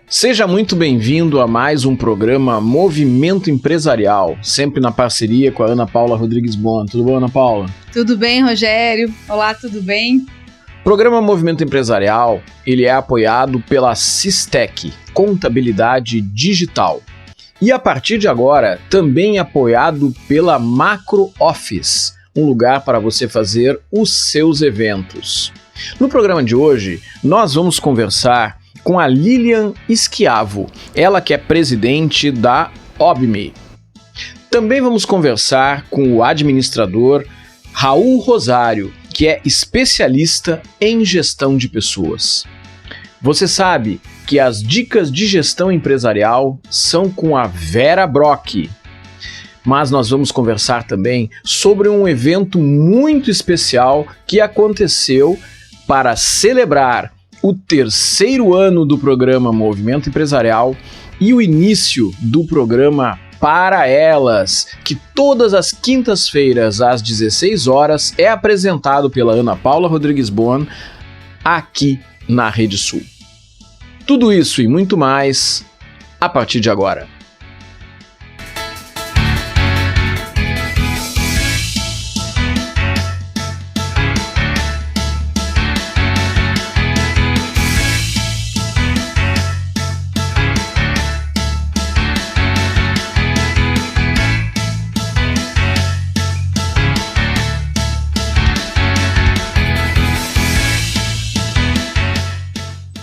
Seja muito bem-vindo a mais um programa Movimento Empresarial, sempre na parceria com a Ana Paula Rodrigues Bon. Tudo bom, Ana Paula? Tudo bem, Rogério? Olá, tudo bem? O programa Movimento Empresarial, ele é apoiado pela Sistec, Contabilidade Digital. E a partir de agora, também apoiado pela Macro Office, um lugar para você fazer os seus eventos. No programa de hoje, nós vamos conversar com a Lilian Schiavo, ela que é presidente da OBME. Também vamos conversar com o administrador Raul Rosário, que é especialista em gestão de pessoas. Você sabe que as dicas de gestão empresarial são com a Vera Brock. Mas nós vamos conversar também sobre um evento muito especial que aconteceu para celebrar o terceiro ano do programa Movimento Empresarial e o início do programa Para Elas, que todas as quintas-feiras às 16 horas é apresentado pela Ana Paula Rodrigues Bon aqui na Rede Sul. Tudo isso e muito mais a partir de agora.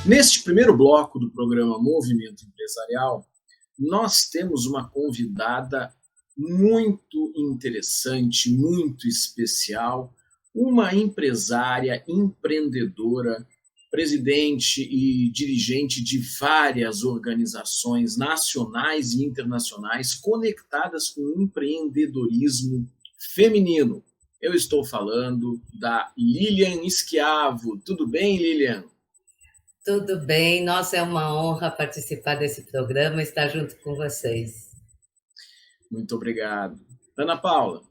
Neste primeiro bloco do programa Movimento Empresarial, nós temos uma convidada muito interessante, muito especial, uma empresária, empreendedora, presidente e dirigente de várias organizações nacionais e internacionais conectadas com o empreendedorismo feminino. Eu estou falando da Lilian Schiavo. Tudo bem, Lilian? Tudo bem, nossa, é uma honra participar desse programa e estar junto com vocês. Muito obrigado. Ana Paula.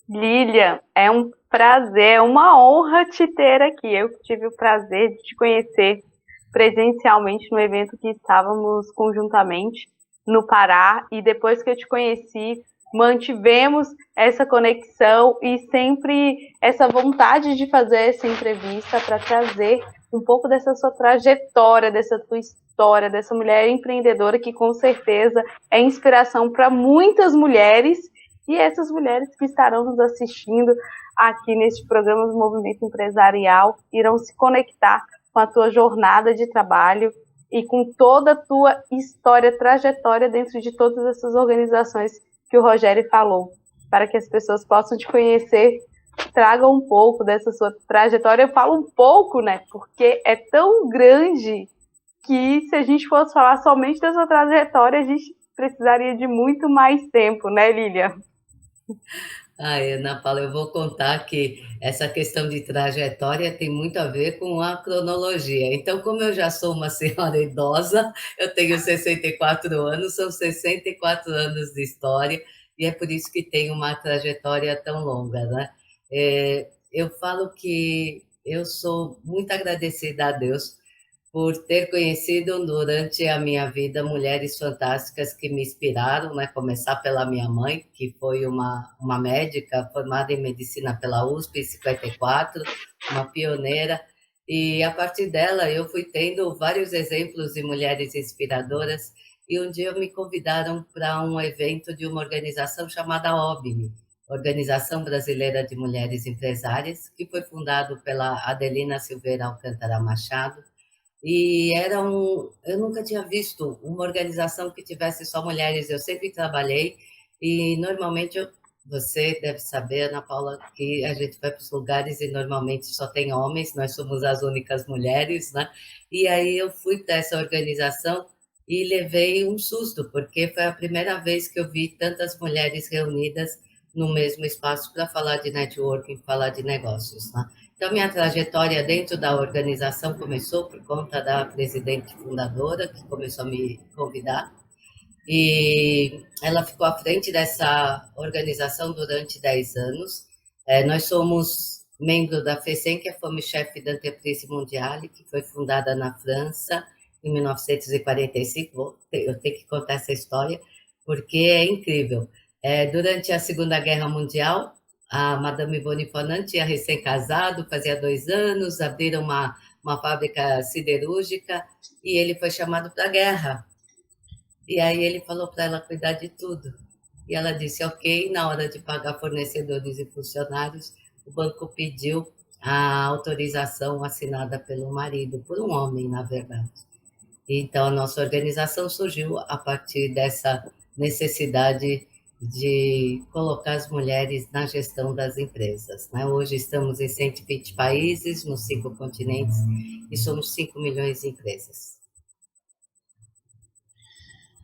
Lilian, é um prazer, uma honra te ter aqui. Eu tive o prazer de te conhecer presencialmente no evento que estávamos conjuntamente no Pará, e depois que eu te conheci, mantivemos essa conexão e sempre essa vontade de fazer essa entrevista para trazer um pouco dessa sua trajetória, dessa tua história, dessa mulher empreendedora que com certeza é inspiração para muitas mulheres, e essas mulheres que estarão nos assistindo aqui neste programa do Movimento Empresarial irão se conectar com a tua jornada de trabalho e com toda a tua história, trajetória dentro de todas essas organizações que o Rogério falou, para que as pessoas possam te conhecer, tragam um pouco dessa sua trajetória. Eu falo um pouco, né, porque é tão grande que se a gente fosse falar somente da sua trajetória, a gente precisaria de muito mais tempo, né, Lilian? Ana Paula, eu vou contar que essa questão de trajetória tem muito a ver com a cronologia. Então, como eu já sou uma senhora idosa, eu tenho 64 anos, são 64 anos de história, e é por isso que tem uma trajetória tão longa, né? Eu falo que eu sou muito agradecida a Deus por ter conhecido durante a minha vida mulheres fantásticas que me inspiraram, né? Começar pela minha mãe, que foi uma médica formada em medicina pela USP em 54, uma pioneira, e a partir dela eu fui tendo vários exemplos de mulheres inspiradoras, e um dia me convidaram para um evento de uma organização chamada OBME, Organização Brasileira de Mulheres Empresárias, que foi fundado pela Adelina Silveira Alcântara Machado, e eu nunca tinha visto uma organização que tivesse só mulheres. Eu sempre trabalhei e normalmente você deve saber, Ana Paula, que a gente vai para os lugares e normalmente só tem homens, nós somos as únicas mulheres, né? E aí eu fui para essa organização e levei um susto, porque foi a primeira vez que eu vi tantas mulheres reunidas no mesmo espaço para falar de networking, falar de negócios, né? Então, minha trajetória dentro da organização começou por conta da presidente fundadora, que começou a me convidar, e ela ficou à frente dessa organização durante 10 anos. Nós somos membro da FECEM, que é Fome Chefe da Entreprise Mondiale, que foi fundada na França em 1945. Eu tenho que contar essa história, porque é incrível. Durante a Segunda Guerra Mundial, a Madame Ivone Fonan tinha recém-casado, fazia 2 anos, abriram uma fábrica siderúrgica e ele foi chamado para a guerra. E aí ele falou para ela cuidar de tudo. E ela disse, ok, na hora de pagar fornecedores e funcionários, o banco pediu a autorização assinada pelo marido, por um homem, na verdade. Então, a nossa organização surgiu a partir dessa necessidade de colocar as mulheres na gestão das empresas, né? Hoje estamos em 120 países, nos 5 continentes, e somos 5 milhões de empresas.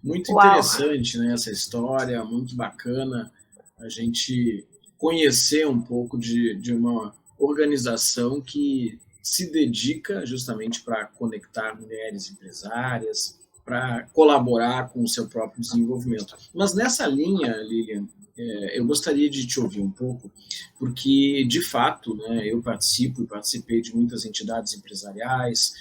Muito interessante, né, essa história, muito bacana a gente conhecer um pouco de uma organização que se dedica justamente para conectar mulheres empresárias, para colaborar com o seu próprio desenvolvimento. Mas nessa linha, Lilian, eu gostaria de te ouvir um pouco, porque, de fato, né, eu participei de muitas entidades empresariais,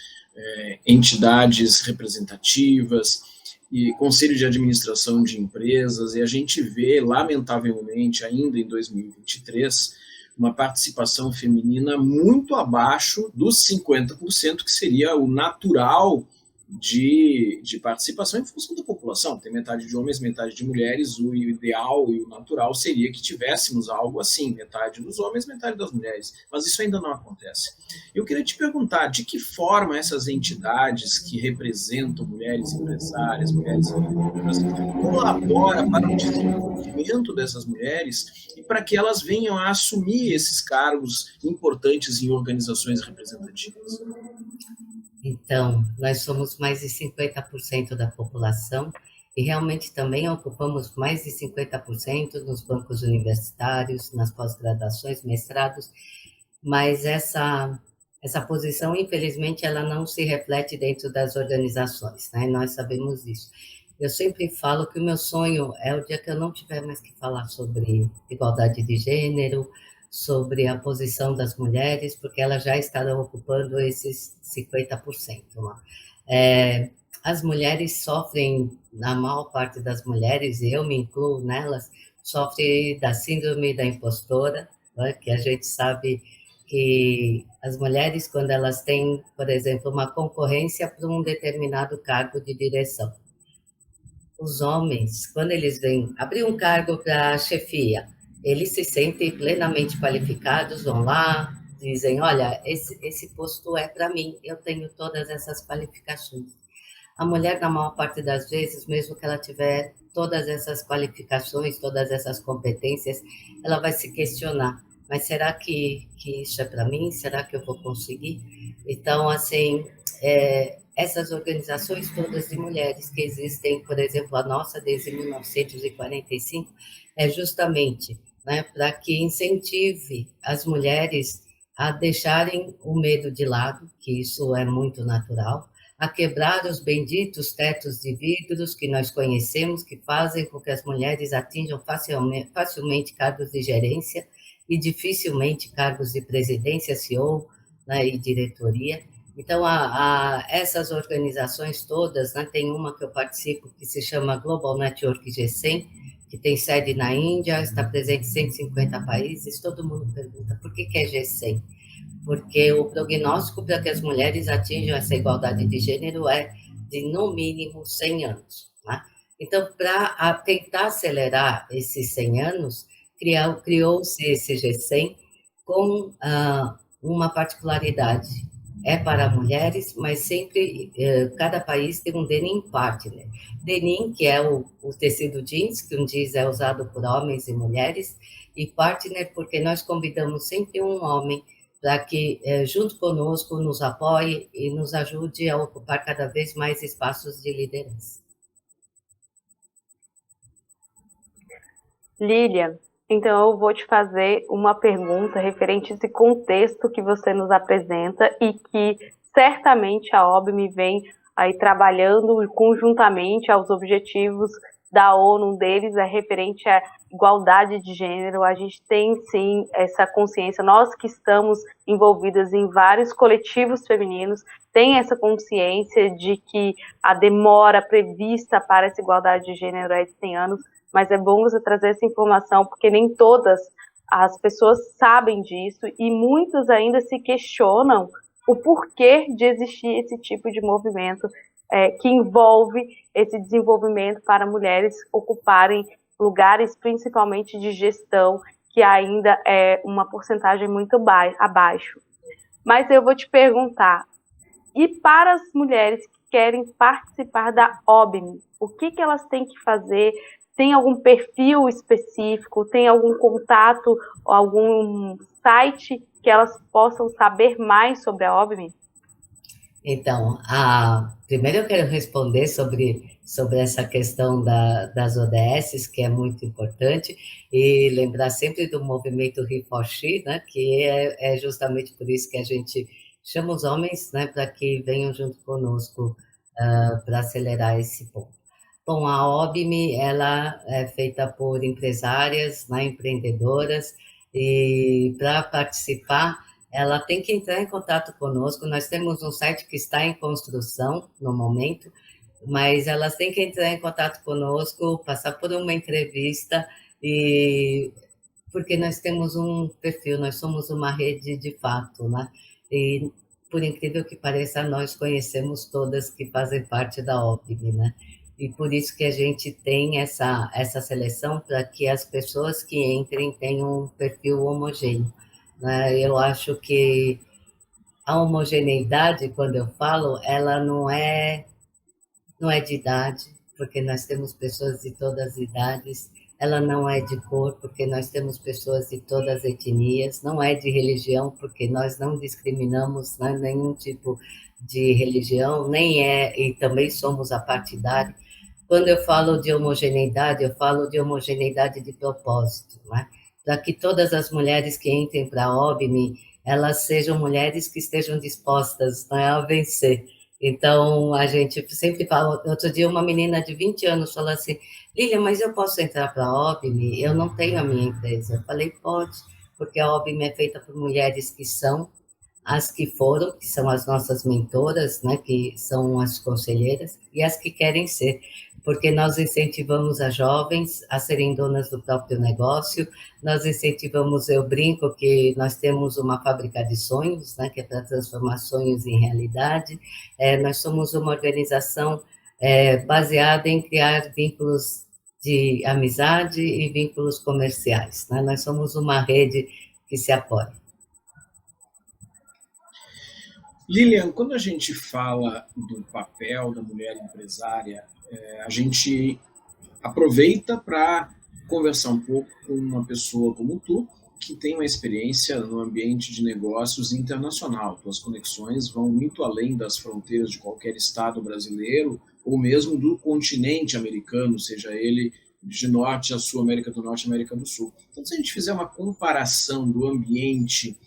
entidades representativas, e conselho de administração de empresas, e a gente vê, lamentavelmente, ainda em 2023, uma participação feminina muito abaixo dos 50%, que seria o natural de participação em função da população. Tem metade de homens, metade de mulheres, o ideal e o natural seria que tivéssemos algo assim, metade dos homens, metade das mulheres, mas isso ainda não acontece. Eu queria te perguntar, de que forma essas entidades que representam mulheres empresárias, mulheres empreendedoras, colaboram para o desenvolvimento dessas mulheres e para que elas venham a assumir esses cargos importantes em organizações representativas? Então, nós somos mais de 50% da população e realmente também ocupamos mais de 50% nos bancos universitários, nas pós-graduações, mestrados, mas essa posição, infelizmente, ela não se reflete dentro das organizações, né? Nós sabemos isso. Eu sempre falo que o meu sonho é o dia que eu não tiver mais que falar sobre igualdade de gênero, sobre a posição das mulheres, porque elas já estarão ocupando esses 50% lá. As mulheres sofrem, na maior parte das mulheres, e eu me incluo nelas, sofrem da síndrome da impostora, né, que a gente sabe que as mulheres, quando elas têm, por exemplo, uma concorrência para um determinado cargo de direção, os homens, quando eles vêm abrir um cargo para chefia, eles se sentem plenamente qualificados, vão lá, dizem, olha, esse posto é para mim, eu tenho todas essas qualificações. A mulher, na maior parte das vezes, mesmo que ela tiver todas essas qualificações, todas essas competências, ela vai se questionar, mas será que isso é para mim? Será que eu vou conseguir? Então, assim, essas organizações todas de mulheres que existem, por exemplo, a nossa desde 1945, é justamente, né, para que incentive as mulheres a deixarem o medo de lado, que isso é muito natural, a quebrar os benditos tetos de vidros que nós conhecemos, que fazem com que as mulheres atinjam facilmente cargos de gerência e dificilmente cargos de presidência, CEO, né, e diretoria. Então, essas organizações todas, né, tem uma que eu participo que se chama Global Network G100, que tem sede na Índia, está presente em 150 países. Todo mundo pergunta por que é G100? Porque o prognóstico para que as mulheres atinjam essa igualdade de gênero é de, no mínimo, 100 anos. Né? Então, para tentar acelerar esses 100 anos, criou-se esse G100 com uma particularidade. É para mulheres, mas sempre, cada país tem um denim partner. Denim, que é o tecido jeans, que um jeans é usado por homens e mulheres, e partner, porque nós convidamos sempre um homem para que, junto conosco, nos apoie e nos ajude a ocupar cada vez mais espaços de liderança. Lília, então eu vou te fazer uma pergunta referente a esse contexto que você nos apresenta e que certamente a OBME vem aí trabalhando conjuntamente aos objetivos da ONU. Um deles é referente à igualdade de gênero, a gente tem sim essa consciência, nós que estamos envolvidas em vários coletivos femininos, tem essa consciência de que a demora prevista para essa igualdade de gênero é de 100 anos, mas é bom você trazer essa informação, porque nem todas as pessoas sabem disso e muitas ainda se questionam o porquê de existir esse tipo de movimento que envolve esse desenvolvimento para mulheres ocuparem lugares principalmente de gestão, que ainda é uma porcentagem muito abaixo. Mas eu vou te perguntar, e para as mulheres que querem participar da OBME, o que elas têm que fazer? Tem algum perfil específico? Tem algum contato, algum site que elas possam saber mais sobre a OBME? Então, primeiro eu quero responder sobre essa questão das ODS, que é muito importante, e lembrar sempre do movimento He for She, né, que é justamente por isso que a gente chama os homens, né, para que venham junto conosco para acelerar esse ponto. Bom, a OBME, ela é feita por empresárias, né, empreendedoras, e para participar ela tem que entrar em contato conosco. Nós temos um site que está em construção no momento, mas elas têm que entrar em contato conosco, passar por uma entrevista, porque nós temos um perfil, nós somos uma rede de fato, né? E, por incrível que pareça, nós conhecemos todas que fazem parte da OBME, né? E por isso que a gente tem essa seleção, para que as pessoas que entrem tenham um perfil homogêneo. Eu acho que a homogeneidade, quando eu falo, ela não é de idade, porque nós temos pessoas de todas as idades, ela não é de cor, porque nós temos pessoas de todas as etnias, não é de religião, porque nós não discriminamos, né, nenhum tipo de religião, e também somos apartidários. Quando eu falo de homogeneidade, eu falo de homogeneidade de propósito, né? Para que todas as mulheres que entrem para a OBME, elas sejam mulheres que estejam dispostas, né, a vencer. Então, a gente sempre fala, outro dia uma menina de 20 anos falou assim, Lilian, mas eu posso entrar para a OBME? Eu não tenho a minha empresa. Eu falei, pode, porque a OBME é feita por mulheres que são as que foram, que são as nossas mentoras, né, que são as conselheiras, e as que querem ser, porque nós incentivamos as jovens a serem donas do próprio negócio, nós incentivamos, eu brinco que nós temos uma fábrica de sonhos, né, que é para transformar sonhos em realidade, nós somos uma organização baseada em criar vínculos de amizade e vínculos comerciais, né? Nós somos uma rede que se apoia. Lilian, quando a gente fala do papel da mulher empresária, a gente aproveita para conversar um pouco com uma pessoa como tu, que tem uma experiência no ambiente de negócios internacional. Tuas conexões vão muito além das fronteiras de qualquer estado brasileiro ou mesmo do continente americano, seja ele de norte a sul, América do Norte, América do Sul. Então, se a gente fizer uma comparação do ambiente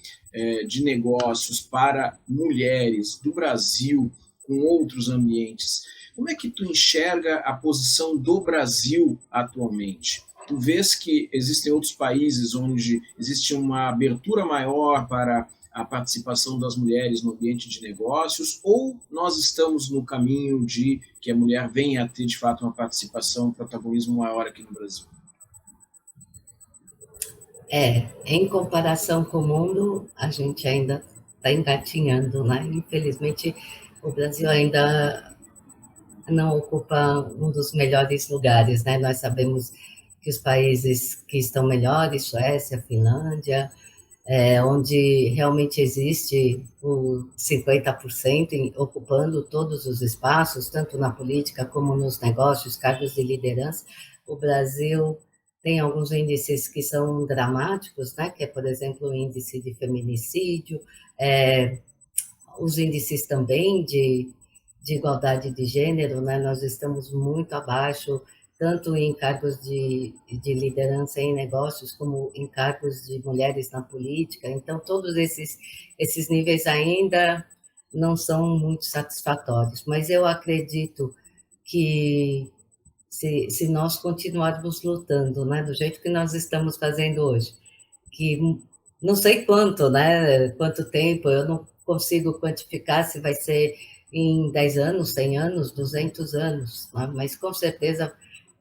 de negócios para mulheres do Brasil com outros ambientes, como é que tu enxerga a posição do Brasil atualmente? Tu vês que existem outros países onde existe uma abertura maior para a participação das mulheres no ambiente de negócios, ou nós estamos no caminho de que a mulher venha a ter, de fato, uma participação, um protagonismo maior aqui no Brasil? Em comparação com o mundo, a gente ainda está engatinhando, né? Infelizmente, o Brasil ainda não ocupa um dos melhores lugares, né? Nós sabemos que os países que estão melhores, Suécia, Finlândia, onde realmente existe o 50% ocupando todos os espaços, tanto na política como nos negócios, cargos de liderança. O Brasil tem alguns índices que são dramáticos, né? Que é, por exemplo, o índice de feminicídio, os índices também de igualdade de gênero, né? Nós estamos muito abaixo, tanto em cargos de liderança em negócios, como em cargos de mulheres na política. Então, todos esses níveis ainda não são muito satisfatórios, mas eu acredito que se nós continuarmos lutando, né, do jeito que nós estamos fazendo hoje, que não sei quanto, né, quanto tempo, eu não consigo quantificar se vai ser em 10 anos, 100 anos, 200 anos, né, mas com certeza,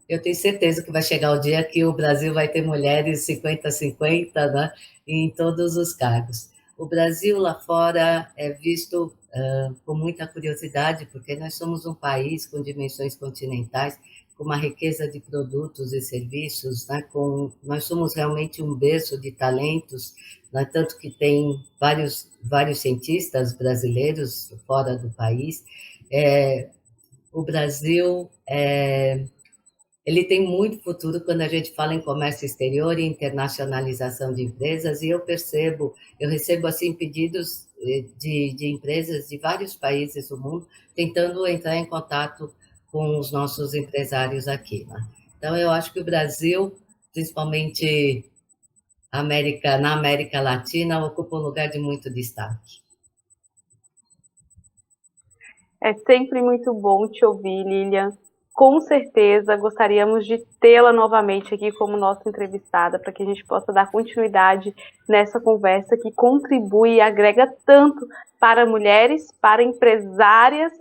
eu tenho certeza que vai chegar o dia que o Brasil vai ter mulheres 50-50, né, em todos os cargos. O Brasil lá fora é visto com muita curiosidade, porque nós somos um país com dimensões continentais, com uma riqueza de produtos e serviços, né? Nós somos realmente um berço de talentos, né? Tanto que tem vários cientistas brasileiros fora do país. O Brasil ele tem muito futuro quando a gente fala em comércio exterior e internacionalização de empresas, e eu recebo assim pedidos de empresas de vários países do mundo tentando entrar em contato com os nossos empresários aqui, né? Então, eu acho que o Brasil, principalmente na América Latina, ocupa um lugar de muito destaque. É sempre muito bom te ouvir, Lilian. Com certeza gostaríamos de tê-la novamente aqui como nossa entrevistada, para que a gente possa dar continuidade nessa conversa que contribui e agrega tanto para mulheres, para empresárias.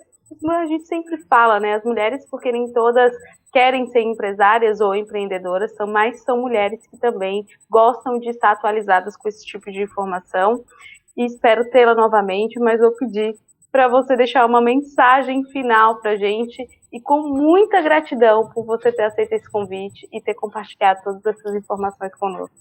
A gente sempre fala, né? As mulheres, porque nem todas querem ser empresárias ou empreendedoras, mas são mulheres que também gostam de estar atualizadas com esse tipo de informação. E espero tê-la novamente, mas vou pedir para você deixar uma mensagem final para a gente, e com muita gratidão por você ter aceito esse convite e ter compartilhado todas essas informações conosco.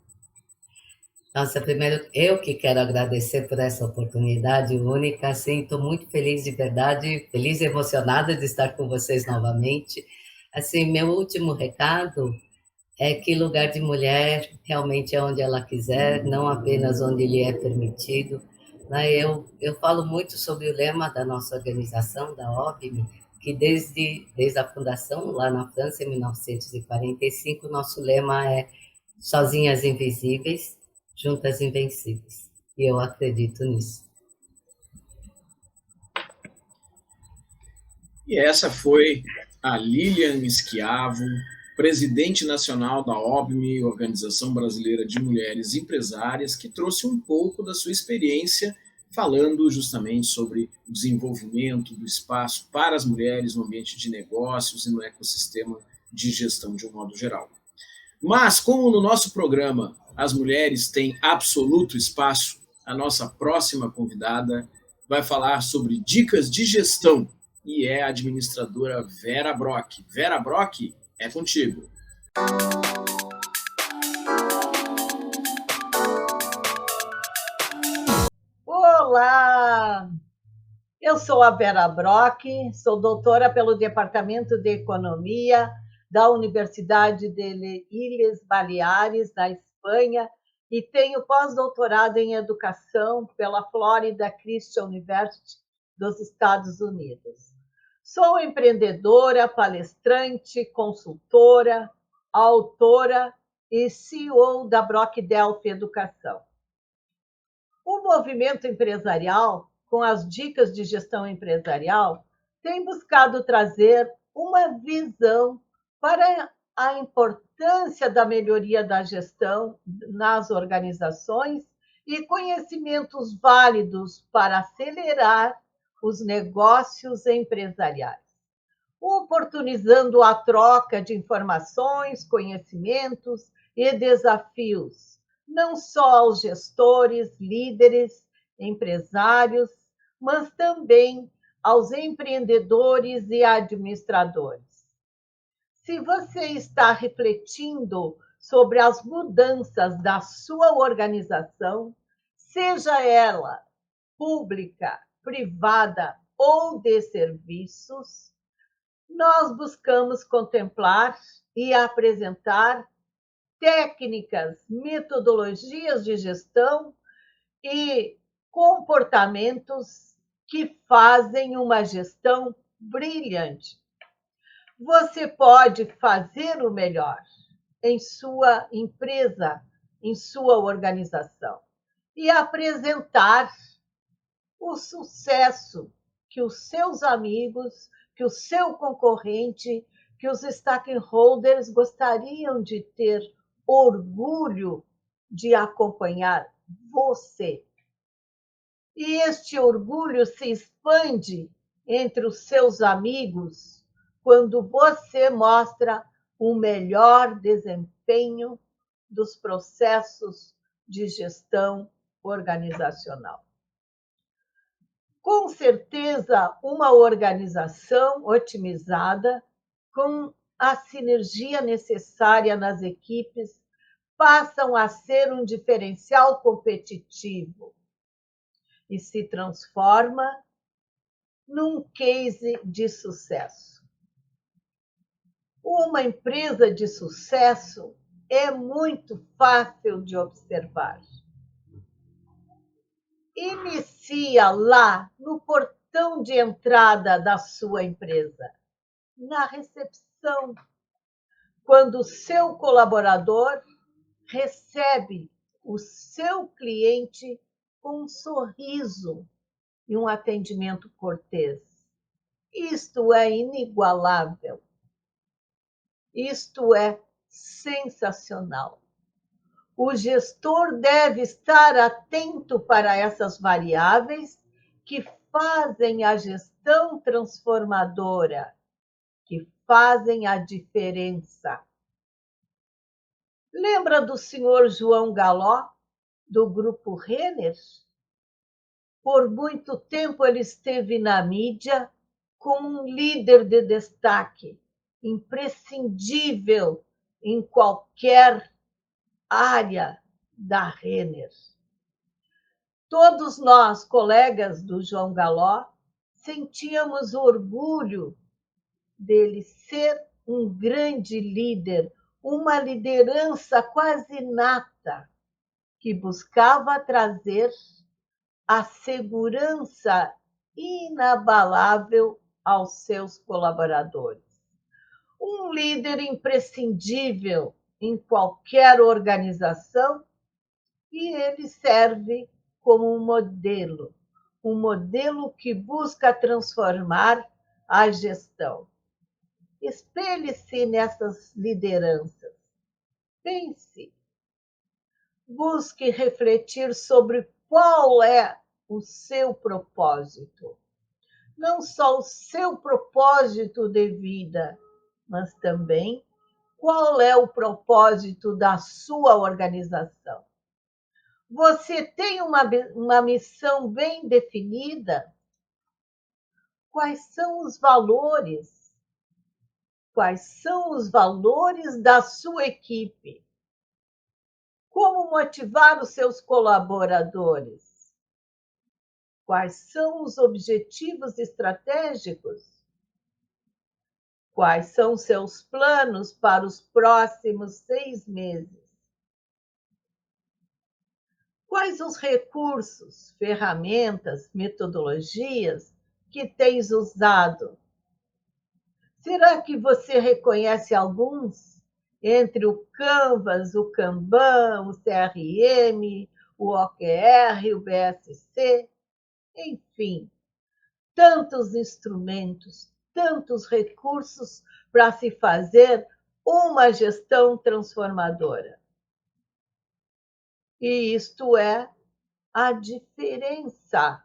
Nossa, primeiro eu que quero agradecer por essa oportunidade única, assim, estou muito feliz de verdade, feliz e emocionada de estar com vocês novamente. Assim, meu último recado é que lugar de mulher realmente é onde ela quiser, não apenas onde lhe é permitido. Eu falo muito sobre o lema da nossa organização, da OBME, que desde a fundação, lá na França, em 1945, nosso lema é sozinhas invisíveis, juntas invencíveis. E eu acredito nisso. E essa foi a Lilian Schiavo, presidente nacional da OBME, Organização Brasileira de Mulheres Empresárias, que trouxe um pouco da sua experiência falando justamente sobre o desenvolvimento do espaço para as mulheres no ambiente de negócios e no ecossistema de gestão de um modo geral. Mas, como no nosso programa as mulheres têm absoluto espaço, a nossa próxima convidada vai falar sobre dicas de gestão e é a administradora Vera Brock. Vera Brock, é contigo. Olá! Eu sou a Vera Brock, sou doutora pelo Departamento de Economia da Universidade de Ilhas Baleares, na Espanha, e tenho pós-doutorado em Educação pela Florida Christian University dos Estados Unidos. Sou empreendedora, palestrante, consultora, autora e CEO da Brock Delphi Educação. O movimento empresarial, com as dicas de gestão empresarial, tem buscado trazer uma visão para a importância da melhoria da gestão nas organizações e conhecimentos válidos para acelerar os negócios empresariais, oportunizando a troca de informações, conhecimentos e desafios, não só aos gestores, líderes, empresários, mas também aos empreendedores e administradores. Se você está refletindo sobre as mudanças da sua organização, seja ela pública, privada ou de serviços, nós buscamos contemplar e apresentar técnicas, metodologias de gestão e comportamentos que fazem uma gestão brilhante. Você pode fazer o melhor em sua empresa, em sua organização, e apresentar o sucesso que os seus amigos, que o seu concorrente, que os stakeholders gostariam de ter orgulho de acompanhar você. E este orgulho se expande entre os seus amigos quando você mostra um melhor desempenho dos processos de gestão organizacional. Com certeza, uma organização otimizada, com a sinergia necessária nas equipes, passam a ser um diferencial competitivo e se transforma num case de sucesso. Uma empresa de sucesso é muito fácil de observar. Inicia lá no portão de entrada da sua empresa, na recepção, quando o seu colaborador recebe o seu cliente com um sorriso e um atendimento cortês. Isto é inigualável. Isto é sensacional. O gestor deve estar atento para essas variáveis que fazem a gestão transformadora, que fazem a diferença. Lembra do senhor João Galó, do Grupo Renner? Por muito tempo ele esteve na mídia como um líder de destaque, imprescindível em qualquer área da Renner. Todos nós, colegas do João Galó, sentíamos orgulho dele ser um grande líder, uma liderança quase inata, que buscava trazer a segurança inabalável aos seus colaboradores. Um líder imprescindível em qualquer organização, e ele serve como um modelo que busca transformar a gestão. Espelhe-se nessas lideranças. Pense. Busque refletir sobre qual é o seu propósito. Não só o seu propósito de vida, mas também qual é o propósito da sua organização. Você tem uma missão bem definida? Quais são os valores? Quais são os valores da sua equipe? Como motivar os seus colaboradores? Quais são os objetivos estratégicos? Quais são seus planos para os próximos 6 meses? Quais os recursos, ferramentas, metodologias que tens usado? Será que você reconhece alguns entre o Canvas, o Kanban, o CRM, o OKR, o BSC? Enfim, tantos instrumentos, tantos recursos para se fazer uma gestão transformadora. E isto é a diferença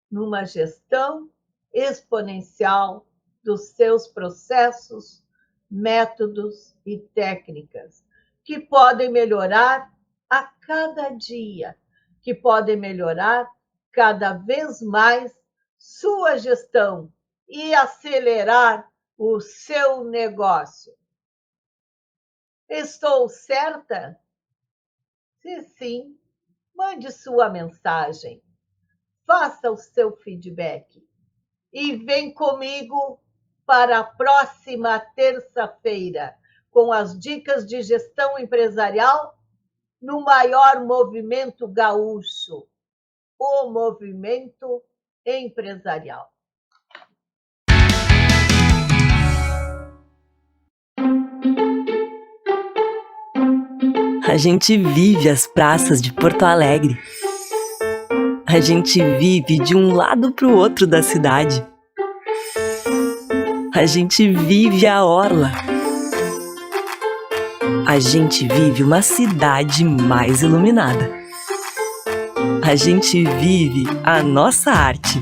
numa gestão exponencial dos seus processos, métodos e técnicas, que podem melhorar a cada dia, que podem melhorar cada vez mais sua gestão e acelerar o seu negócio. Estou certa? Se sim, mande sua mensagem, faça o seu feedback e vem comigo para a próxima terça-feira com as dicas de gestão empresarial no maior movimento gaúcho, o movimento empresarial. A gente vive as praças de Porto Alegre. A gente vive de um lado para o outro da cidade. A gente vive a orla. A gente vive uma cidade mais iluminada. A gente vive a nossa arte.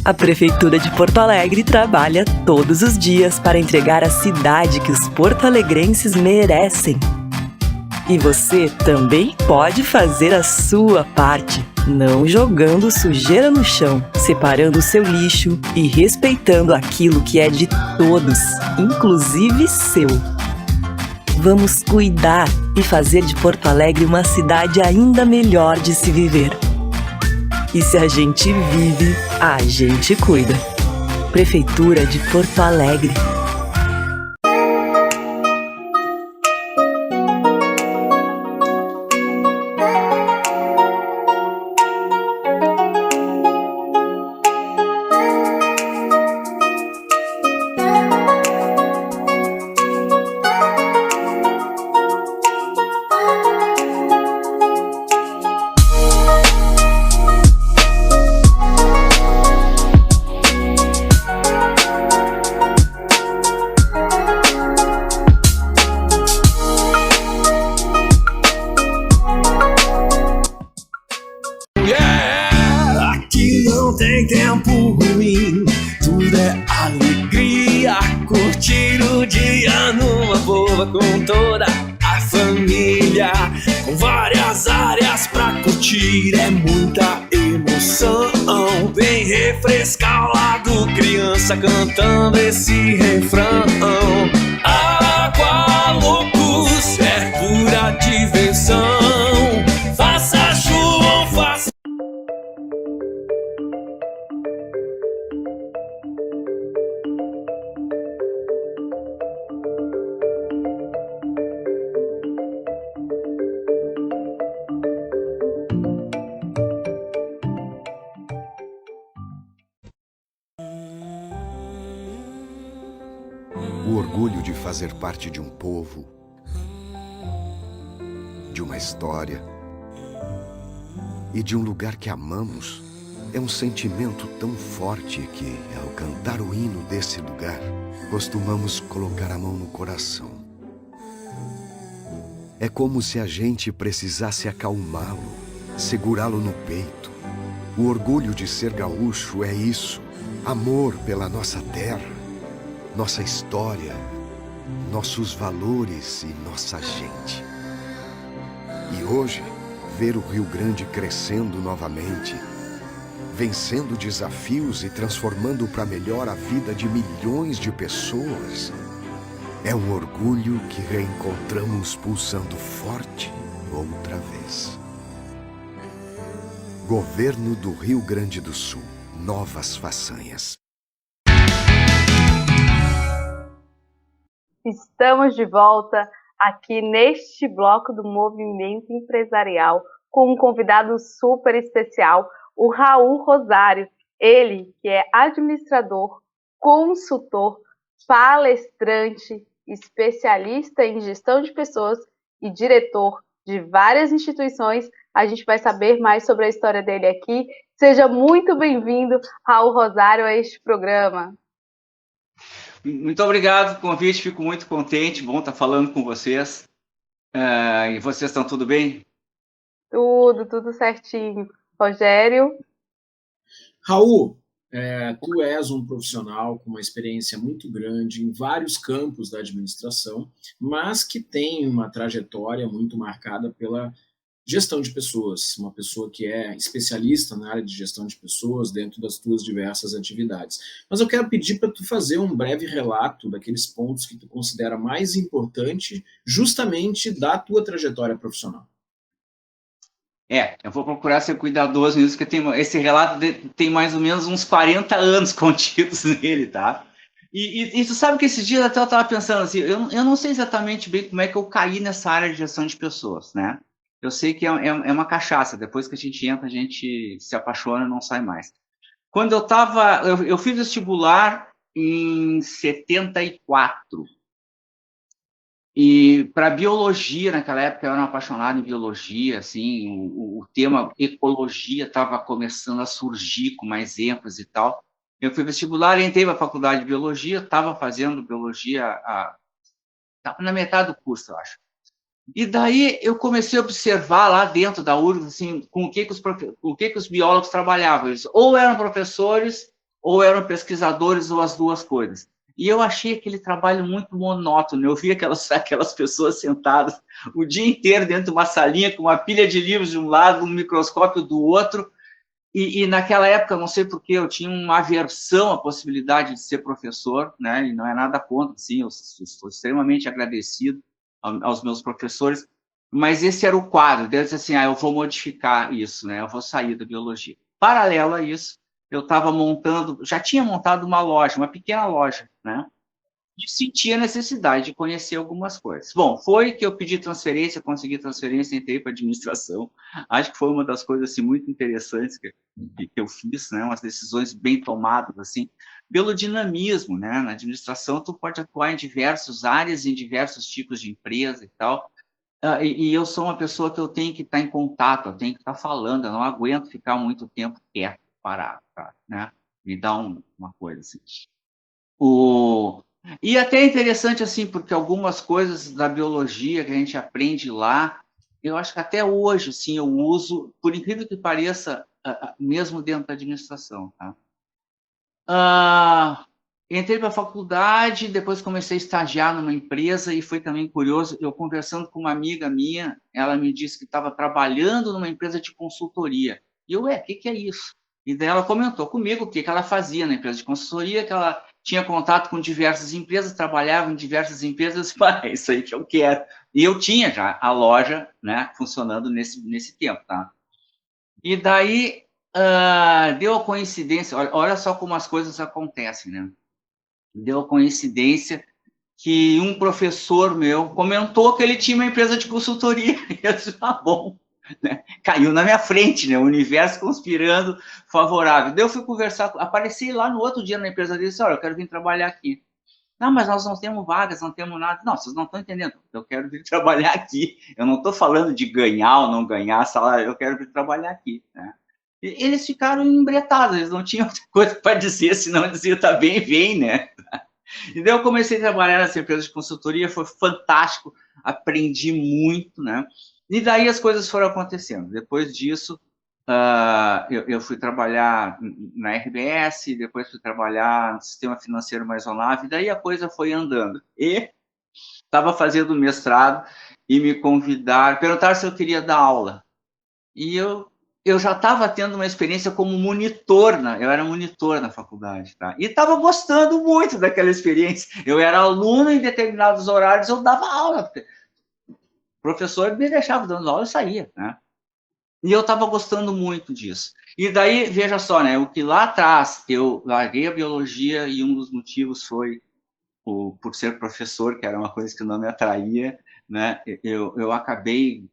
A Prefeitura de Porto Alegre trabalha todos os dias para entregar a cidade que os porto-alegrenses merecem. E você também pode fazer a sua parte, não jogando sujeira no chão, separando o seu lixo e respeitando aquilo que é de todos, inclusive seu. Vamos cuidar e fazer de Porto Alegre uma cidade ainda melhor de se viver. E se a gente vive, a gente cuida. Prefeitura de Porto Alegre. Aqui não tem tempo ruim, tudo é alegria. Curtir o dia numa boa com toda a família, com várias áreas pra curtir, é muita emoção. Vem refrescar o lado, criança cantando esse refrão. Água loucos, é pura diversão. Faça chuva ou faça... O orgulho de fazer parte de um povo, de uma história e de um lugar que amamos é um sentimento tão forte que, ao cantar o hino desse lugar, costumamos colocar a mão no coração. É como se a gente precisasse acalmá-lo, segurá-lo no peito. O orgulho de ser gaúcho é isso: amor pela nossa terra, nossa história, nossos valores e nossa gente. E hoje, ver o Rio Grande crescendo novamente, vencendo desafios e transformando para melhor a vida de milhões de pessoas, é um orgulho que reencontramos pulsando forte outra vez. Governo do Rio Grande do Sul. Novas façanhas. Estamos de volta aqui neste bloco do Movimento Empresarial com um convidado super especial, o Raul Rosário. Ele que é administrador, consultor, palestrante, especialista em gestão de pessoas e diretor de várias instituições. A gente vai saber mais sobre a história dele aqui. Seja muito bem-vindo, Raul Rosário, a este programa. Muito obrigado pelo convite, fico muito contente, bom estar falando com vocês. E vocês estão tudo bem? Tudo certinho. Rogério? Raul, tu és um profissional com uma experiência muito grande em vários campos da administração, mas que tem uma trajetória muito marcada pela gestão de pessoas, uma pessoa que é especialista na área de gestão de pessoas dentro das tuas diversas atividades. Mas eu quero pedir para tu fazer um breve relato daqueles pontos que tu considera mais importante justamente da tua trajetória profissional. Eu vou procurar ser cuidadoso nisso, porque esse relato tem mais ou menos uns 40 anos contidos nele, tá? E tu sabe que esses dias até eu estava pensando assim, eu não sei exatamente bem como é que eu caí nessa área de gestão de pessoas, né? Eu sei que é uma cachaça, depois que a gente entra, a gente se apaixona e não sai mais. Quando eu fiz vestibular em 74, e para biologia, naquela época eu era um apaixonado em biologia, assim, o tema ecologia estava começando a surgir com mais ênfase e tal. Eu fui vestibular, entrei para a faculdade de biologia, estava fazendo biologia, estava na metade do curso, eu acho. E daí eu comecei a observar lá dentro da URGS, assim, com o que os biólogos trabalhavam. Eles ou eram professores, ou eram pesquisadores, ou as duas coisas. E eu achei aquele trabalho muito monótono. Eu via aquelas pessoas sentadas o dia inteiro dentro de uma salinha, com uma pilha de livros de um lado, um microscópio do outro. E naquela época, não sei porquê, eu tinha uma aversão à possibilidade de ser professor, né? E não é nada contra, sim, eu sou extremamente agradecido aos meus professores, mas esse era o quadro, deles assim, eu vou modificar isso, né? Eu vou sair da biologia. Paralelo a isso, eu estava já tinha montado uma loja, uma pequena loja, né? E sentia a necessidade de conhecer algumas coisas. Bom, foi que eu pedi transferência, consegui transferência, entrei para administração. Acho que foi uma das coisas assim, muito interessantes que eu fiz, né? Umas decisões bem tomadas, assim, pelo dinamismo, né? Na administração, tu pode atuar em diversas áreas, em diversos tipos de empresa e tal. E eu sou uma pessoa que eu tenho que estar em contato, eu tenho que estar falando, eu não aguento ficar muito tempo quieto, parado, né? Me dá uma coisa assim. E até é interessante, assim, porque algumas coisas da biologia que a gente aprende lá, eu acho que até hoje, assim, eu uso, por incrível que pareça, mesmo dentro da administração, tá? Entrei para a faculdade, depois comecei a estagiar numa empresa e foi também curioso, eu conversando com uma amiga minha, ela me disse que estava trabalhando numa empresa de consultoria. E eu, o que é isso? E daí ela comentou comigo o que ela fazia na empresa de consultoria, que ela tinha contato com diversas empresas, trabalhava em diversas empresas, é isso aí que eu quero. E eu tinha já a loja, né, funcionando nesse tempo, tá? E daí deu a coincidência, olha só como as coisas acontecem, né? Deu a coincidência que um professor meu comentou que ele tinha uma empresa de consultoria. E eu disse, bom, né? Caiu na minha frente, né? O universo conspirando favorável. Daí eu fui conversar, apareci lá no outro dia na empresa dele e disse, olha, eu quero vir trabalhar aqui. Não, mas nós não temos vagas, não temos nada. Não, vocês não estão entendendo. Eu quero vir trabalhar aqui. Eu não estou falando de ganhar ou não ganhar salário, eu quero vir trabalhar aqui, né? E eles ficaram embretados, eles não tinham outra coisa para dizer, senão diziam, tá bem, vem, né? E daí eu comecei a trabalhar nessa empresa de consultoria, foi fantástico, aprendi muito, né? E daí as coisas foram acontecendo. Depois disso, eu fui trabalhar na RBS, depois fui trabalhar no sistema financeiro mais Olavo, e daí a coisa foi andando. E estava fazendo mestrado e me convidaram, perguntaram se eu queria dar aula. E eu já estava tendo uma experiência como monitor, eu era monitor na faculdade, tá? E estava gostando muito daquela experiência. Eu era aluno em determinados horários, eu dava aula. O professor me deixava dando aula, eu saía, né? E eu estava gostando muito disso. E daí, veja só, né? O que lá atrás eu larguei a biologia e um dos motivos foi por ser professor, que era uma coisa que não me atraía, né? Eu acabei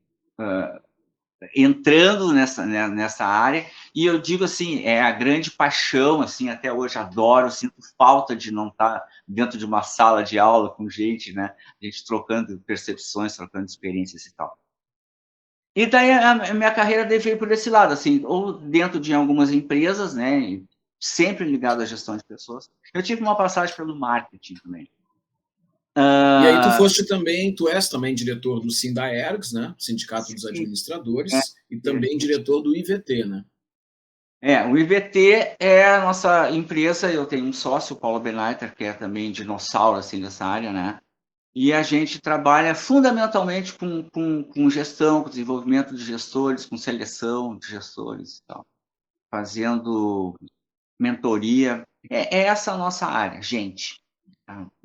entrando nessa área, e eu digo assim, é a grande paixão, assim, até hoje adoro, sinto falta de não estar dentro de uma sala de aula com gente, né, gente trocando percepções, trocando experiências e tal. E daí a minha carreira veio por esse lado, assim, ou dentro de algumas empresas, né, sempre ligado à gestão de pessoas. Eu tive uma passagem pelo marketing também. E aí tu és também diretor do Sindaergs, né? Sindicato dos Administradores, e também diretor do IVT, né? O IVT é a nossa empresa, eu tenho um sócio, o Paulo Benleiter, que é também dinossauro, assim, dessa área, né? E a gente trabalha fundamentalmente com gestão, com desenvolvimento de gestores, com seleção de gestores e tal, fazendo mentoria. É essa a nossa área, gente.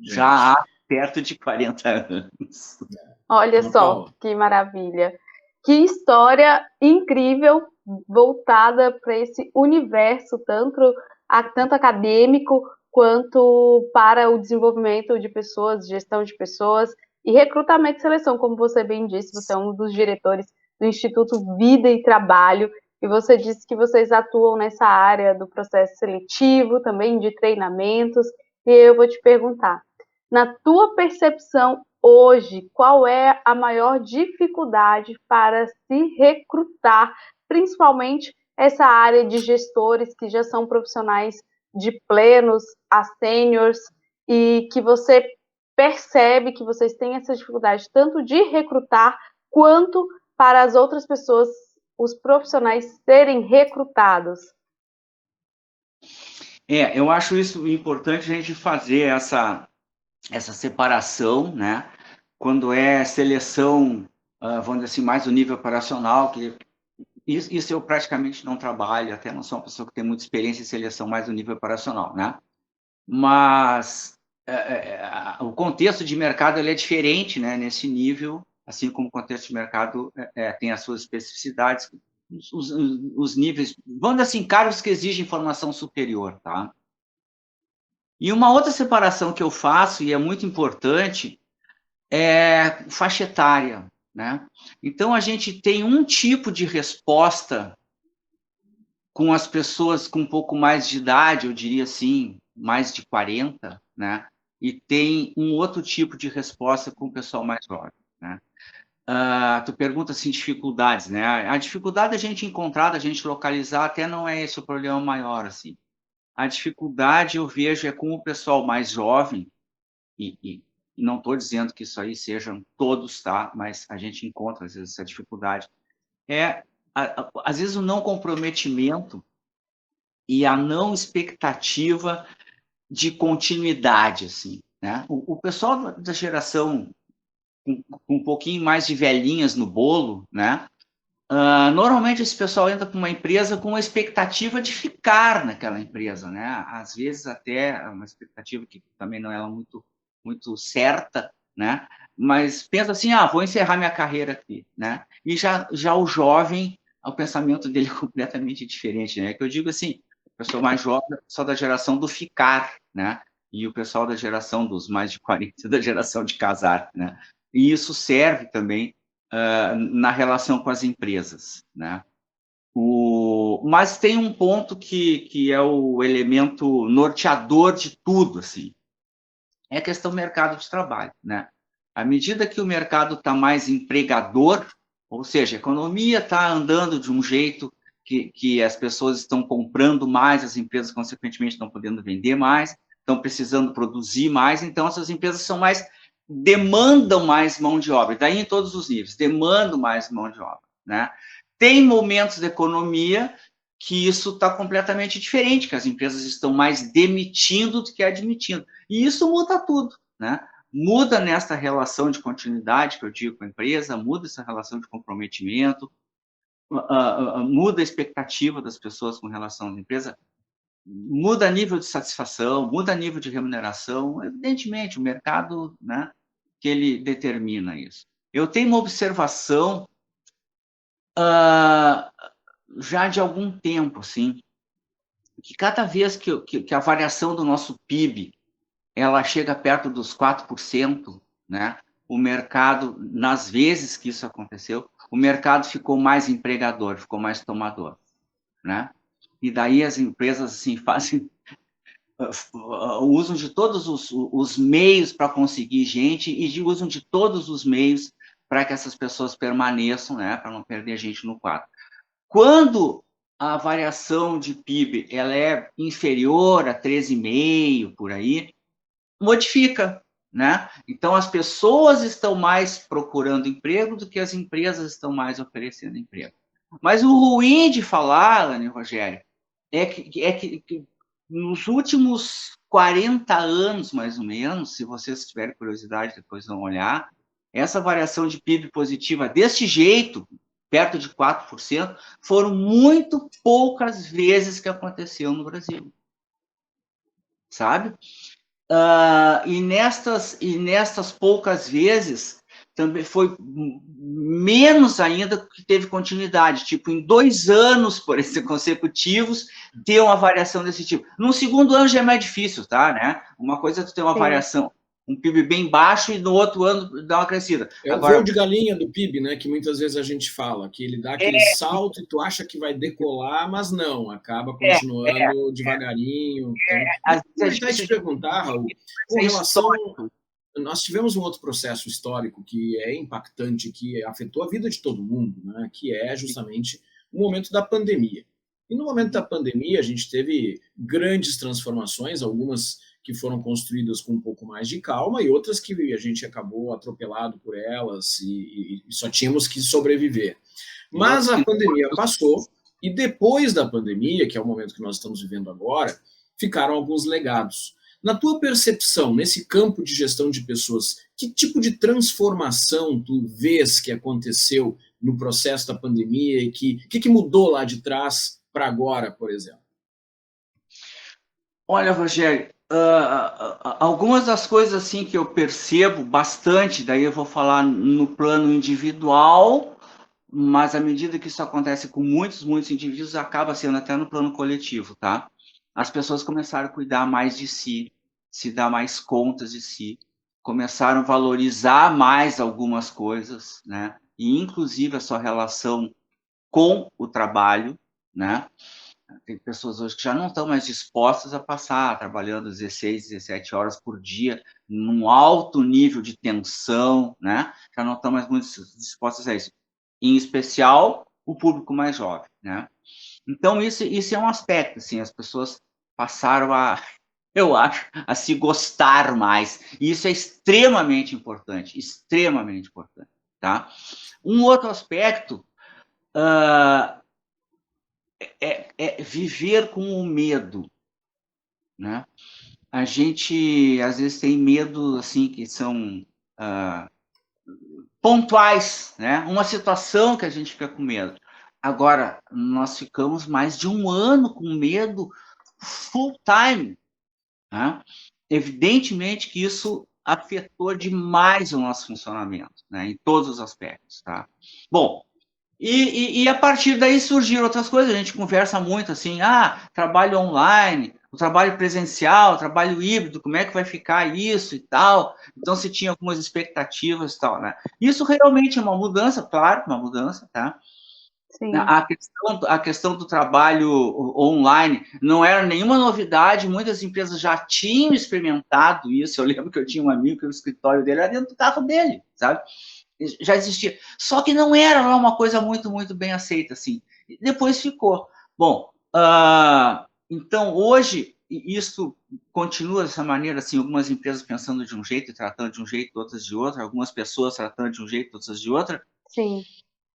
Já há perto de 40 anos. Olha só, que maravilha. Que história incrível voltada para esse universo, tanto acadêmico quanto para o desenvolvimento de pessoas, gestão de pessoas e recrutamento e seleção, como você bem disse, você é um dos diretores do Instituto Vida e Trabalho, e você disse que vocês atuam nessa área do processo seletivo, também de treinamentos, e eu vou te perguntar, na tua percepção hoje, qual é a maior dificuldade para se recrutar, principalmente essa área de gestores que já são profissionais de plenos a sêniors, e que você percebe que vocês têm essa dificuldade tanto de recrutar, quanto para as outras pessoas, os profissionais, serem recrutados? Eu acho isso importante a gente fazer essa separação, né? Quando é seleção, vamos dizer assim, mais no nível operacional, que isso eu praticamente não trabalho, até não sou uma pessoa que tem muita experiência em seleção mais no nível operacional, né? Mas o contexto de mercado ele é diferente, né, nesse nível, assim como o contexto de mercado tem as suas especificidades, os níveis, vamos dizer assim, cargos que exigem formação superior, tá? E uma outra separação que eu faço, e é muito importante, é faixa etária, né? Então, a gente tem um tipo de resposta com as pessoas com um pouco mais de idade, eu diria assim, mais de 40, né? E tem um outro tipo de resposta com o pessoal mais jovem, né? Tu pergunta assim, dificuldades, né? A dificuldade da gente encontrar, da gente localizar, até não é esse o problema maior, assim. A dificuldade, eu vejo, é com o pessoal mais jovem, e não estou dizendo que isso aí sejam todos, tá? Mas a gente encontra, às vezes, essa dificuldade. Às vezes, o não comprometimento e a não expectativa de continuidade, assim, né? O pessoal da geração com um pouquinho mais de velhinhas no bolo, né? Normalmente esse pessoal entra para uma empresa com uma expectativa de ficar naquela empresa, né? Às vezes até uma expectativa que também não é muito certa, né? Mas pensa assim, vou encerrar minha carreira aqui, né? E já o jovem, o pensamento dele é completamente diferente, né? Que eu digo assim, o pessoal mais jovem é o pessoal da geração do ficar, né? E o pessoal da geração dos mais de 40, da geração de casar, né? E isso serve também na relação com as empresas, né? Mas tem um ponto que é o elemento norteador de tudo, assim, é a questão do mercado de trabalho, né? À medida que o mercado está mais empregador, ou seja, a economia está andando de um jeito que as pessoas estão comprando mais, as empresas, consequentemente, estão podendo vender mais, estão precisando produzir mais, então essas empresas demandam mais mão de obra, daí em todos os níveis, demandam mais mão de obra, né? Tem momentos da economia que isso está completamente diferente, que as empresas estão mais demitindo do que admitindo, e isso muda tudo, né? Muda nessa relação de continuidade que eu digo com a empresa, muda essa relação de comprometimento, muda a expectativa das pessoas com relação à empresa, muda nível de satisfação, muda nível de remuneração, evidentemente, o mercado, né, que ele determina isso. Eu tenho uma observação já de algum tempo, assim, que cada vez que a variação do nosso PIB ela chega perto dos 4%, né, o mercado, nas vezes que isso aconteceu, o mercado ficou mais empregador, ficou mais tomador, né? E daí as empresas assim fazem usam de todos os meios para conseguir gente e usam de todos os meios para que essas pessoas permaneçam, né, para não perder gente no quadro. Quando a variação de PIB ela é inferior a 13,5 por aí, modifica, né? Então as pessoas estão mais procurando emprego do que as empresas estão mais oferecendo emprego. Mas o ruim de falar, Alane e Rogério, é que nos últimos 40 anos, mais ou menos, se vocês tiverem curiosidade, depois vão olhar, essa variação de PIB positiva deste jeito, perto de 4%, foram muito poucas vezes que aconteceu no Brasil. Sabe? E nestas poucas vezes, também foi menos ainda que teve continuidade, tipo, em 2 anos, por exemplo, consecutivos, ter uma variação desse tipo. No segundo ano já é mais difícil, tá, né? Uma coisa é tu ter uma variação, um PIB bem baixo, e no outro ano dá uma crescida. É o voo de galinha do PIB, né, que muitas vezes a gente fala, que ele dá aquele salto e tu acha que vai decolar, mas não, acaba continuando devagarinho. Então, eu queria te perguntar, Raul, com relação... Nós tivemos um outro processo histórico que é impactante, que afetou a vida de todo mundo, né? Que é justamente o momento da pandemia. E no momento da pandemia, a gente teve grandes transformações, algumas que foram construídas com um pouco mais de calma e outras que a gente acabou atropelado por elas e só tínhamos que sobreviver. Mas a pandemia passou e depois da pandemia, que é o momento que nós estamos vivendo agora, ficaram alguns legados. Na tua percepção, nesse campo de gestão de pessoas, que tipo de transformação tu vês que aconteceu no processo da pandemia e que mudou lá de trás para agora, por exemplo? Olha, Rogério, algumas das coisas assim que eu percebo bastante, daí eu vou falar no plano individual, mas à medida que isso acontece com muitos indivíduos, acaba sendo até no plano coletivo, tá? As pessoas começaram a cuidar mais de si, se dar mais contas de si, começaram a valorizar mais algumas coisas, né? E inclusive a sua relação com o trabalho, né? Tem pessoas hoje que já não estão mais dispostas a passar trabalhando 16, 17 horas por dia, num alto nível de tensão, né? Já não estão mais muito dispostas a isso. Em especial, o público mais jovem, né? Então, isso é um aspecto, assim, as pessoas passaram eu acho, a se gostar mais. E isso é extremamente importante, tá? Um outro aspecto é viver com o medo, né? A gente, às vezes, tem medo, assim, que são pontuais, né? Uma situação que a gente fica com medo. Agora, nós ficamos mais de um ano com medo full time, né? Evidentemente que isso afetou demais o nosso funcionamento, né? Em todos os aspectos, tá? Bom, e a partir daí surgiram outras coisas, a gente conversa muito assim, trabalho online, o trabalho presencial, o trabalho híbrido, como é que vai ficar isso e tal. Então, se tinha algumas expectativas e tal, né? Isso realmente é uma mudança, claro, uma mudança, tá? Sim. A questão do trabalho online não era nenhuma novidade, muitas empresas já tinham experimentado isso. Eu lembro que eu tinha um amigo que o escritório dele era dentro do carro dele, sabe? Já existia. Só que não era lá uma coisa muito bem aceita, assim. Depois ficou. Bom, então, hoje, isso continua dessa maneira, assim, algumas empresas pensando de um jeito e tratando de um jeito, outras de outro, algumas pessoas tratando de um jeito, outras de outra. Sim.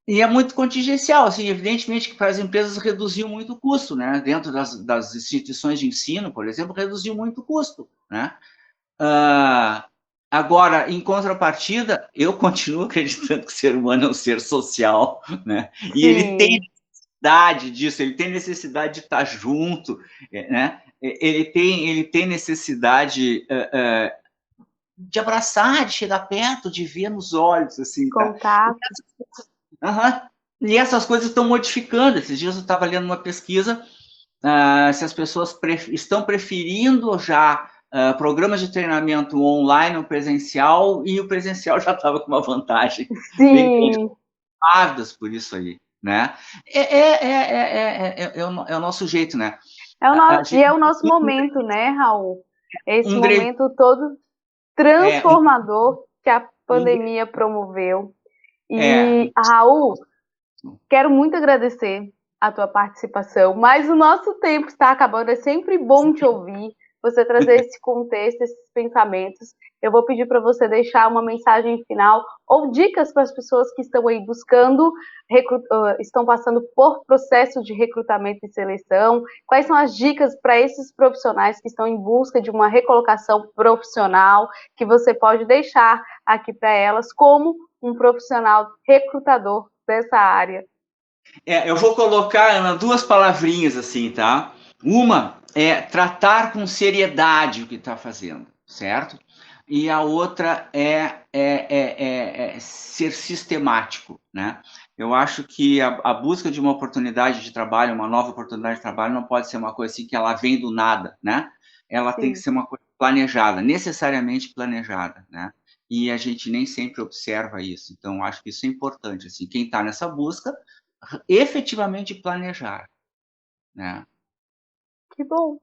E é muito contingencial, assim, evidentemente que para as empresas reduziu muito o custo, né? Dentro das instituições de ensino, por exemplo, reduziu muito o custo, né? Agora, em contrapartida, eu continuo acreditando que o ser humano é um ser social, né? E ele tem necessidade disso, ele tem necessidade de estar junto, né? Ele tem necessidade de abraçar, de chegar perto, de ver nos olhos, assim, contato. E essas coisas estão modificando. Esses dias eu estava lendo uma pesquisa se as pessoas estão preferindo já programas de treinamento online ou presencial, e o presencial já estava com uma vantagem. Sim. Ávidas por isso aí, né? É o nosso jeito, né? E é o nosso momento, né, Raul? Esse momento todo transformador que a pandemia promoveu. E, Raul, quero muito agradecer a tua participação, mas o nosso tempo está acabando. É sempre bom te ouvir, você trazer esse contexto, esses pensamentos. Eu vou pedir para você deixar uma mensagem final ou dicas para as pessoas que estão aí buscando, estão passando por processo de recrutamento e seleção. Quais são as dicas para esses profissionais que estão em busca de uma recolocação profissional que você pode deixar aqui para elas como um profissional recrutador dessa área? Eu vou colocar, Ana, duas palavrinhas assim, tá? Uma é tratar com seriedade o que está fazendo, certo? E a outra é ser sistemático, né? Eu acho que a busca de uma oportunidade de trabalho, uma nova oportunidade de trabalho, não pode ser uma coisa assim que ela vem do nada, né? Ela tem que ser uma coisa planejada, necessariamente planejada, né? E a gente nem sempre observa isso. Então, acho que isso é importante, assim, quem está nessa busca, efetivamente planejar, né? Que bom!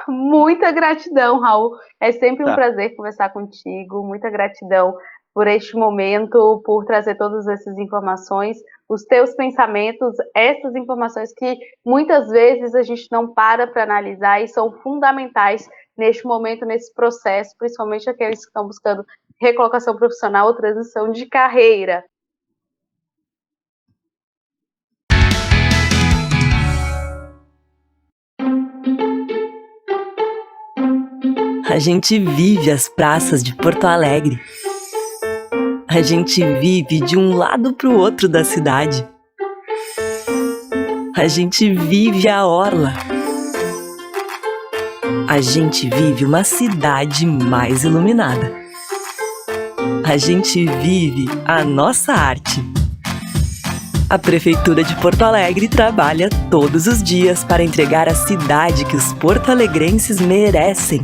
Muita gratidão, Raul. É sempre um prazer conversar contigo. Muita gratidão por este momento, por trazer todas essas informações. os teus pensamentos, essas informações que muitas vezes a gente não para analisar e são fundamentais neste momento, nesse processo, principalmente aqueles que estão buscando recolocação profissional ou transição de carreira. A gente vive as praças de Porto Alegre. A gente vive de um lado para o outro da cidade. A gente vive a orla. A gente vive uma cidade mais iluminada. A gente vive a nossa arte. A Prefeitura de Porto Alegre trabalha todos os dias para entregar a cidade que os porto-alegrenses merecem.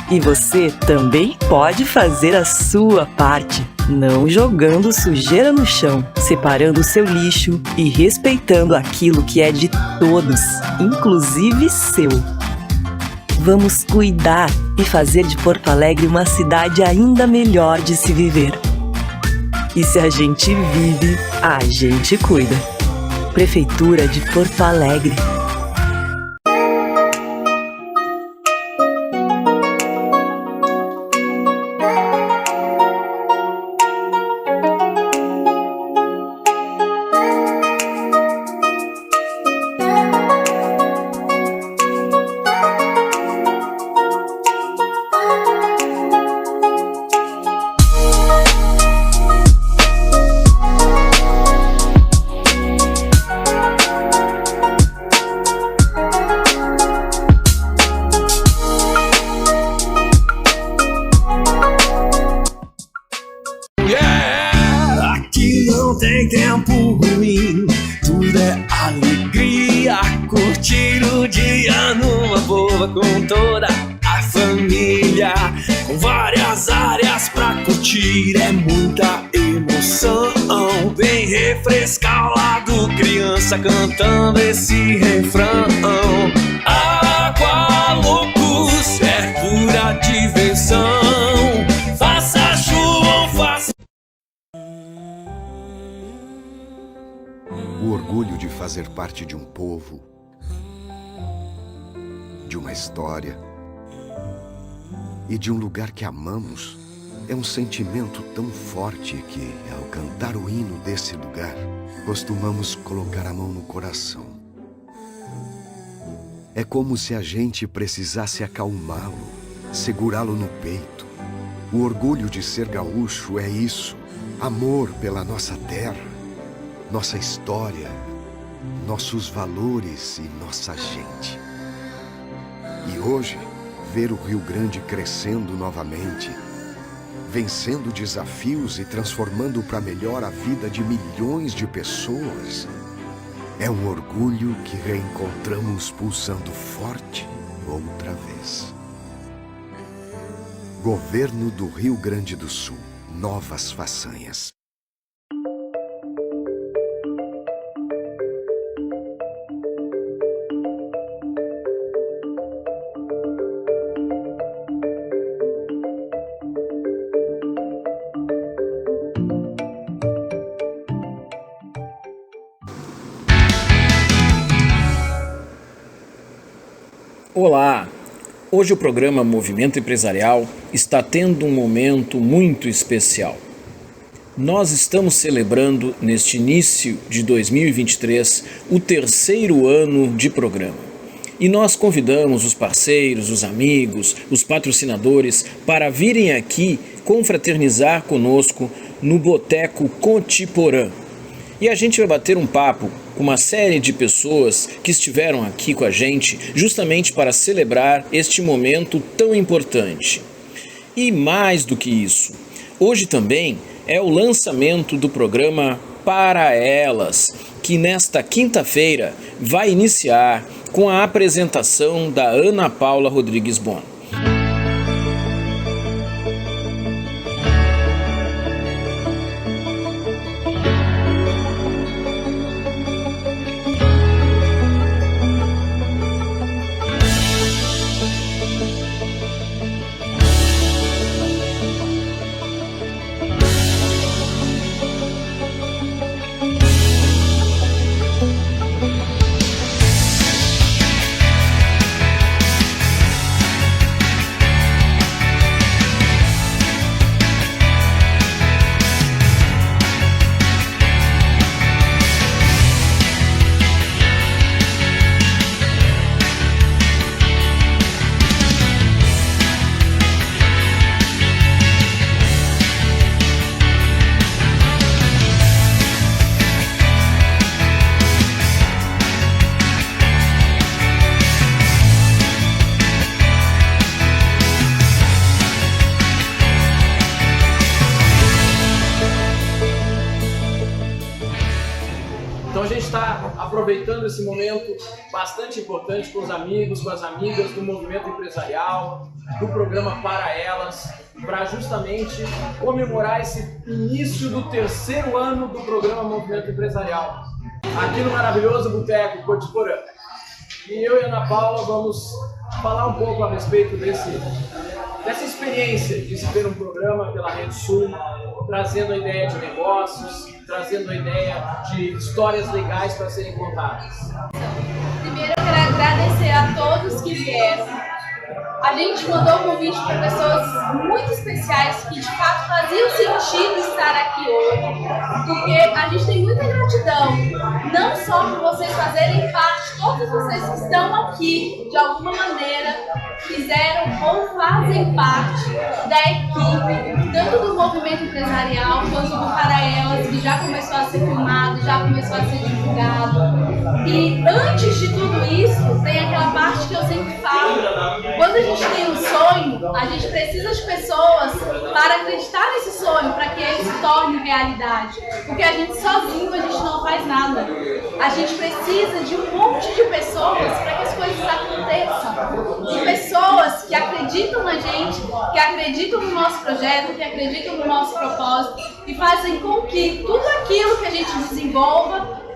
E você também pode fazer a sua parte, não jogando sujeira no chão, separando o seu lixo e respeitando aquilo que é de todos, inclusive seu. Vamos cuidar e fazer de Porto Alegre uma cidade ainda melhor de se viver. E se a gente vive, a gente cuida. Prefeitura de Porto Alegre. Tem tempo ruim, tudo é alegria. Curtir o dia numa boa com toda a família, com várias áreas pra curtir. É muita emoção, vem refrescar o lado, criança cantando esse refrão. Água loucos, é pura diversão. Faça chuva ou faça. O orgulho de fazer parte de um povo, de uma história e de um lugar que amamos é um sentimento tão forte que, ao cantar o hino desse lugar, costumamos colocar a mão no coração. É como se a gente precisasse acalmá-lo, segurá-lo no peito. O orgulho de ser gaúcho é isso: amor pela nossa terra, nossa história, nossos valores e nossa gente. E hoje, ver o Rio Grande crescendo novamente, vencendo desafios e transformando para melhor a vida de milhões de pessoas, é um orgulho que reencontramos pulsando forte outra vez. Governo do Rio Grande do Sul. Novas façanhas. Olá! Hoje o programa Movimento Empresarial está tendo um momento muito especial. Nós estamos celebrando, neste início de 2023, o 3º ano de programa. E nós convidamos os parceiros, os amigos, os patrocinadores para virem aqui confraternizar conosco no Boteco Contiporã. E a gente vai bater um papo com uma série de pessoas que estiveram aqui com a gente justamente para celebrar este momento tão importante. E mais do que isso, hoje também é o lançamento do programa Para Elas, que nesta quinta-feira vai iniciar com a apresentação da Ana Paula Rodrigues Bon. aproveitando esse momento bastante importante com os amigos, com as amigas do movimento empresarial, do programa Para Elas, para justamente comemorar esse início do 3º ano do programa Movimento Empresarial, aqui no maravilhoso Boteco Cotiporã. E eu e a Ana Paula vamos falar um pouco a respeito dessa experiência de se ter um programa pela Rede Sul, trazendo a ideia de negócios, trazendo a ideia de histórias legais para serem contadas. Primeiro eu quero agradecer a todos que vieram. A gente mandou um convite para pessoas muito especiais que de fato faziam sentido estar aqui hoje, porque a gente tem muita gratidão, não só por vocês fazerem parte, todos vocês que estão aqui, de alguma maneira, fizeram ou fazem parte da equipe, tanto do movimento empresarial quanto do Para Elas, que já começou a ser filmado, já começou a ser divulgado. E antes de tudo isso, tem aquela parte que eu sempre falo, quando a gente tem um sonho, a gente precisa de pessoas para acreditar nesse sonho, para que ele se torne realidade. Porque a gente sozinho, a gente não faz nada. A gente precisa de um monte de pessoas para que as coisas aconteçam. De pessoas que acreditam na gente, que acreditam no nosso projeto, que acreditam no nosso propósito e fazem com que tudo aquilo que a gente desenvolva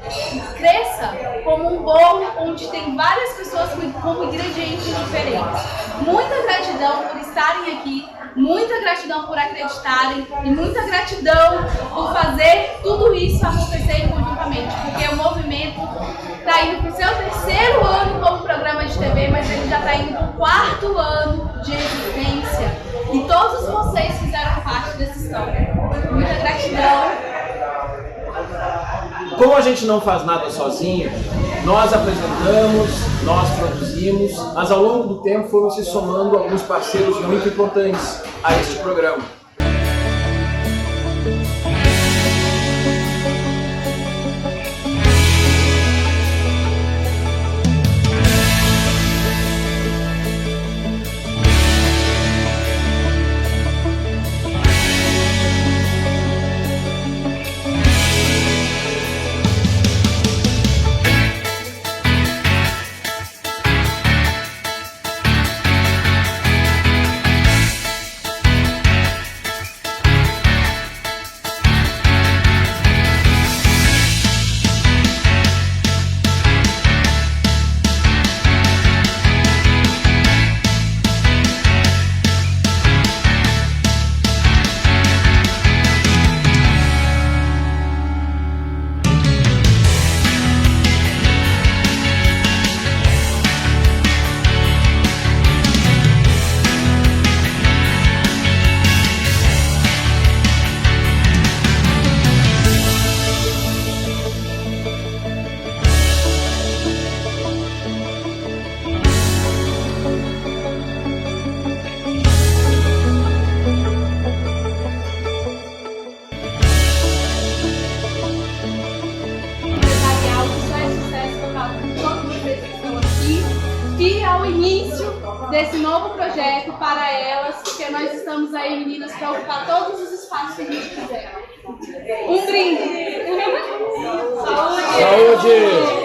cresça como um bolo onde tem várias pessoas como ingredientes diferentes. Muita gratidão por estarem aqui, muita gratidão por acreditarem e muita gratidão por fazer tudo isso acontecer conjuntamente, porque o movimento está indo para o seu 3º ano como programa de TV, mas ele já está indo para o 4º ano de existência e todos vocês fizeram parte dessa história. Muita gratidão. Como a gente não faz nada sozinho, nós apresentamos, nós produzimos, mas ao longo do tempo foram se somando alguns parceiros muito importantes a este programa. Desse novo projeto Para Elas, porque nós estamos aí, meninas, para ocupar todos os espaços que a gente quiser. Um brinde! Saúde! Saúde!